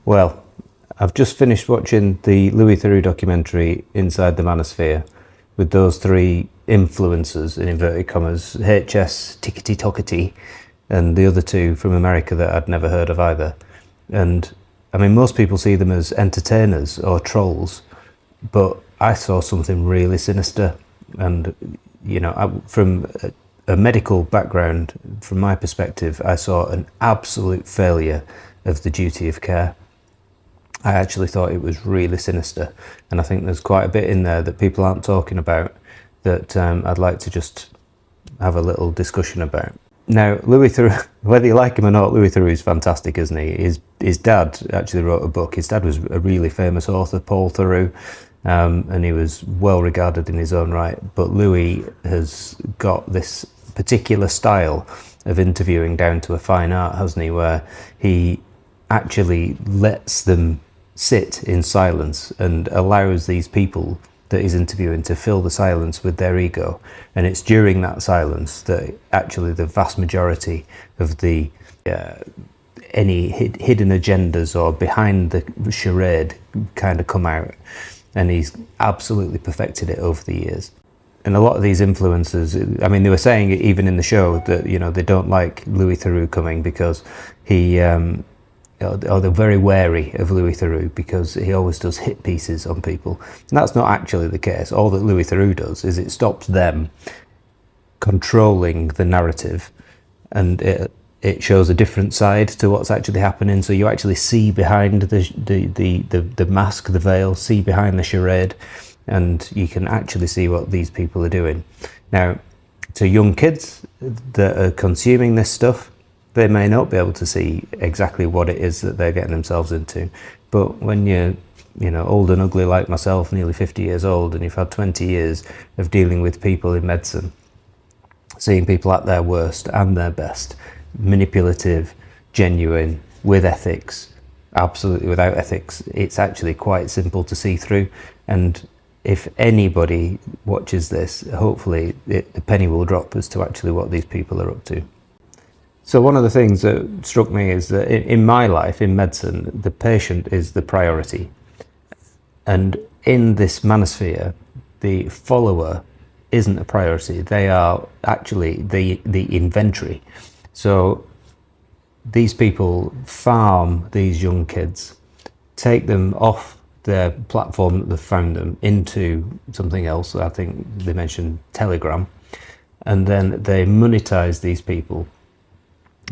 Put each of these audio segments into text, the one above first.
Well, I've just finished watching the Louis Theroux documentary Inside the Manosphere with those three influencers, in inverted commas, HSTikkyTokky and the other two from America that I'd never heard of either. And I mean, most people see them as entertainers or trolls, but I saw something really sinister. And, you know, from a medical background, from my perspective, I saw an absolute failure of the duty of care. I actually thought it was really sinister, and I think there's quite a bit in there that people aren't talking about that I'd like to just have a little discussion about. Now, Louis Theroux, whether you like him or not, Louis Theroux is fantastic, isn't he? His dad actually wrote a book. His dad was a really famous author, Paul Theroux, and he was well regarded in his own right. But Louis has got this particular style of interviewing down to a fine art, hasn't he, where he actually lets them sit in silence and allows these people that he's interviewing to fill the silence with their ego. And it's during that silence that actually the vast majority of the any hidden agendas or behind the charade kind of come out. And he's absolutely perfected it over the years. And a lot of these influencers, I mean, they were saying it even in the show that, you know, they don't like Louis Theroux coming because he or they're very wary of Louis Theroux because he always does hit pieces on people. And that's not actually the case. All that Louis Theroux does is it stops them controlling the narrative, and it shows a different side to what's actually happening. So you actually see behind the mask, the veil, see behind the charade, and you can actually see what these people are doing. Now, to young kids that are consuming this stuff, they may not be able to see exactly what it is that they're getting themselves into. But when you're, you know, old and ugly like myself, nearly 50 years old, and you've had 20 years of dealing with people in medicine, seeing people at their worst and their best, manipulative, genuine, with ethics, absolutely without ethics, it's actually quite simple to see through. And if anybody watches this, hopefully the penny will drop as to actually what these people are up to. So one of the things that struck me is that in my life, in medicine, the patient is the priority. And in this manosphere, the follower isn't a priority. They are actually the inventory. So these people farm these young kids, take them off their platform that they've found them into something else. I think they mentioned Telegram. And then they monetize these people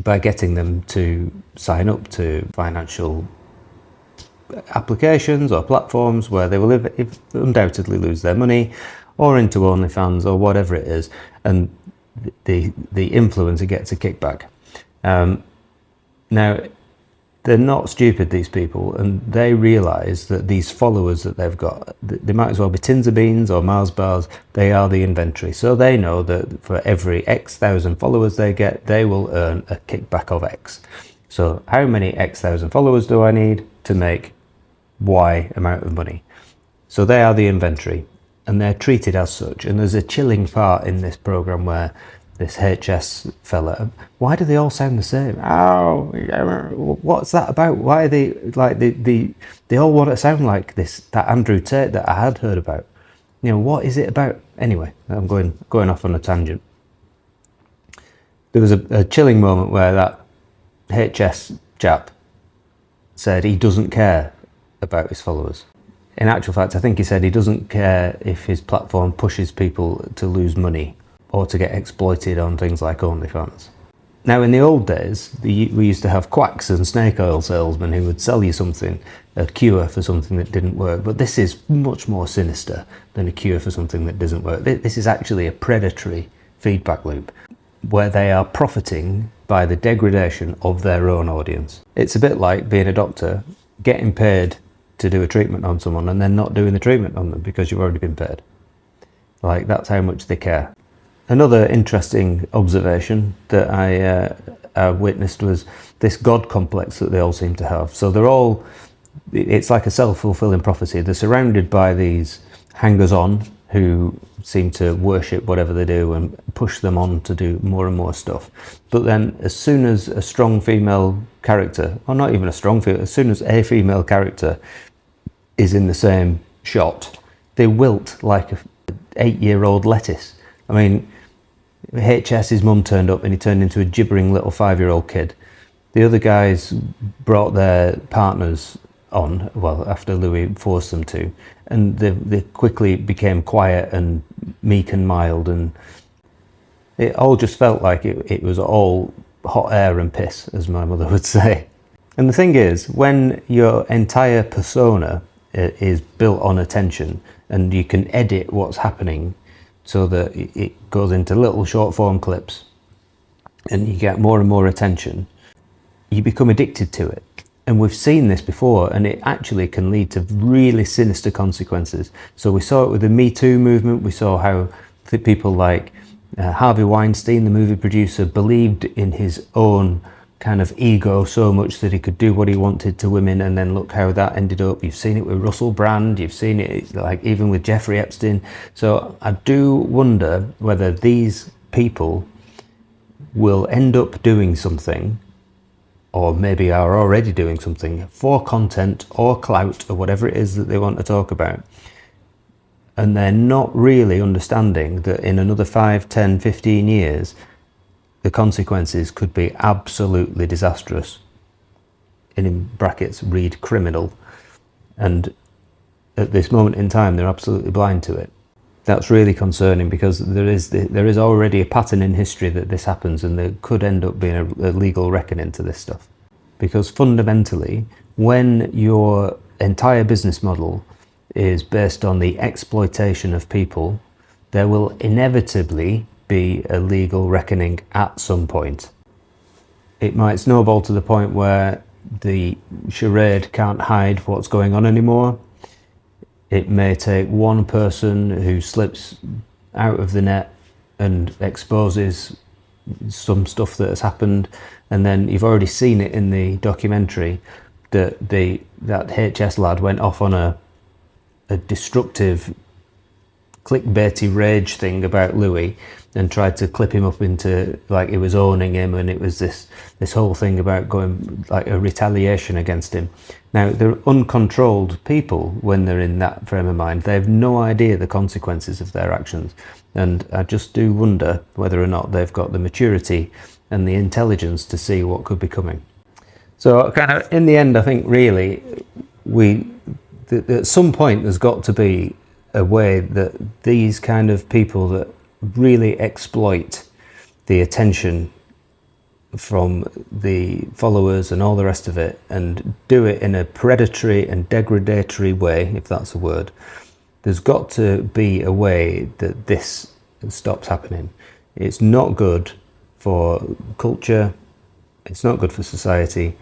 by getting them to sign up to financial applications or platforms where they will undoubtedly lose their money, or into OnlyFans or whatever it is, and the influencer gets a kickback. Now, they're not stupid, these people, and they realise that these followers that they've got, they might as well be tins of beans or Mars bars. They are the inventory. So they know that for every X thousand followers they get, they will earn a kickback of X. So how many X thousand followers do I need to make Y amount of money? So they are the inventory, and they're treated as such. And there's a chilling part in this program where this HS fella, why do they all sound the same? Oh, what's that about? Why are they like they all want to sound like that Andrew Tate that I had heard about? You know, what is it about? Anyway, I'm going off on a tangent. There was a chilling moment where that HS chap said he doesn't care about his followers. In actual fact, I think he said he doesn't care if his platform pushes people to lose money or to get exploited on things like OnlyFans. Now, in the old days, we used to have quacks and snake oil salesmen who would sell you something, a cure for something that didn't work. But this is much more sinister than a cure for something that doesn't work. This is actually a predatory feedback loop where they are profiting by the degradation of their own audience. It's a bit like being a doctor, getting paid to do a treatment on someone and then not doing the treatment on them because you've already been paid. Like, that's how much they care. Another interesting observation that I witnessed was this God complex that they all seem to have. So it's like a self-fulfilling prophecy. They're surrounded by these hangers-on who seem to worship whatever they do and push them on to do more and more stuff. But then as soon as a strong female character, or not even a strong female, as soon as a female character is in the same shot, they wilt like an 8-year-old lettuce. I mean, HS's mum turned up and he turned into a gibbering little 5-year-old kid. The other guys brought their partners on, well, after Louis forced them to, and they quickly became quiet and meek and mild, and it all just felt like it was all hot air and piss, as my mother would say. And the thing is, when your entire persona is built on attention and you can edit what's happening so that it goes into little short form clips and you get more and more attention, you become addicted to it. And we've seen this before, and it actually can lead to really sinister consequences. So we saw it with the MeToo movement. We saw how people like Harvey Weinstein, the movie producer, believed in his own kind of ego so much that he could do what he wanted to women, and then look how that ended up. You've seen it with Russell Brand, you've seen it like even with Jeffrey Epstein. So I do wonder whether these people will end up doing something, or maybe are already doing something for content or clout or whatever it is that they want to talk about. And they're not really understanding that in another 5, 10, 15 years, the consequences could be absolutely disastrous. And in brackets, read criminal. And at this moment in time, they're absolutely blind to it. That's really concerning, because there is already a pattern in history that this happens, and there could end up being a legal reckoning to this stuff. Because fundamentally, when your entire business model is based on the exploitation of people, there will inevitably be a legal reckoning at some point. It might snowball to the point where the charade can't hide what's going on anymore. It may take one person who slips out of the net and exposes some stuff that has happened, and then you've already seen it in the documentary that that HS lad went off on a destructive clickbaity rage thing about Louis and tried to clip him up into like it was owning him, and it was this whole thing about going like a retaliation against him. Now, they're uncontrolled people when they're in that frame of mind. They have no idea the consequences of their actions, and I just do wonder whether or not they've got the maturity and the intelligence to see what could be coming. So kind of in the end, I think really at some point there's got to be a way that these kind of people that really exploit the attention from the followers and all the rest of it, and do it in a predatory and degradatory way, if that's a word, there's got to be a way that this stops happening. It's not good for culture, it's not good for society,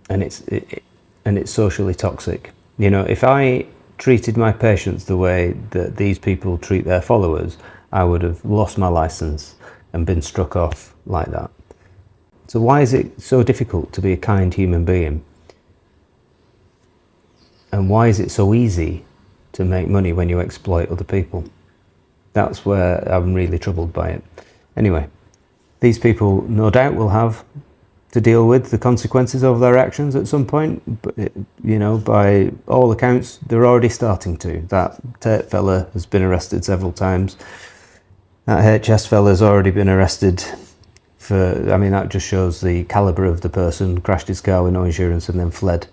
and it's socially toxic. You know, if I treated my patients the way that these people treat their followers, I would have lost my license and been struck off like that. So why is it so difficult to be a kind human being? And why is it so easy to make money when you exploit other people? That's where I'm really troubled by it. Anyway, these people no doubt will have to deal with the consequences of their actions at some point, but you know, by all accounts, they're already starting to. That Tate fella has been arrested several times. That HS fella's already been arrested for, I mean, that just shows the calibre of the person. Crashed his car with no insurance and then fled.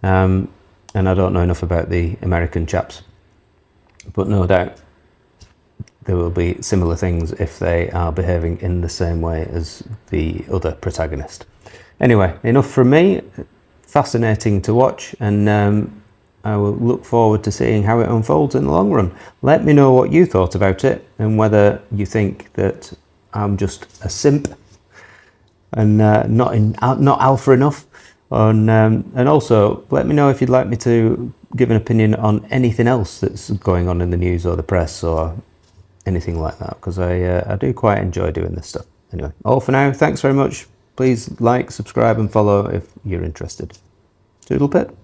And I don't know enough about the American chaps, but no doubt there will be similar things if they are behaving in the same way as the other protagonist. Anyway, enough from me. Fascinating to watch, and I will look forward to seeing how it unfolds in the long run. Let me know what you thought about it, and whether you think that I'm just a simp and not alpha enough. And also, let me know if you'd like me to give an opinion on anything else that's going on in the news or the press or anything like that, because I do quite enjoy doing this stuff. Anyway, all for now. Thanks very much. Please like, subscribe and follow if you're interested. Toodle pip.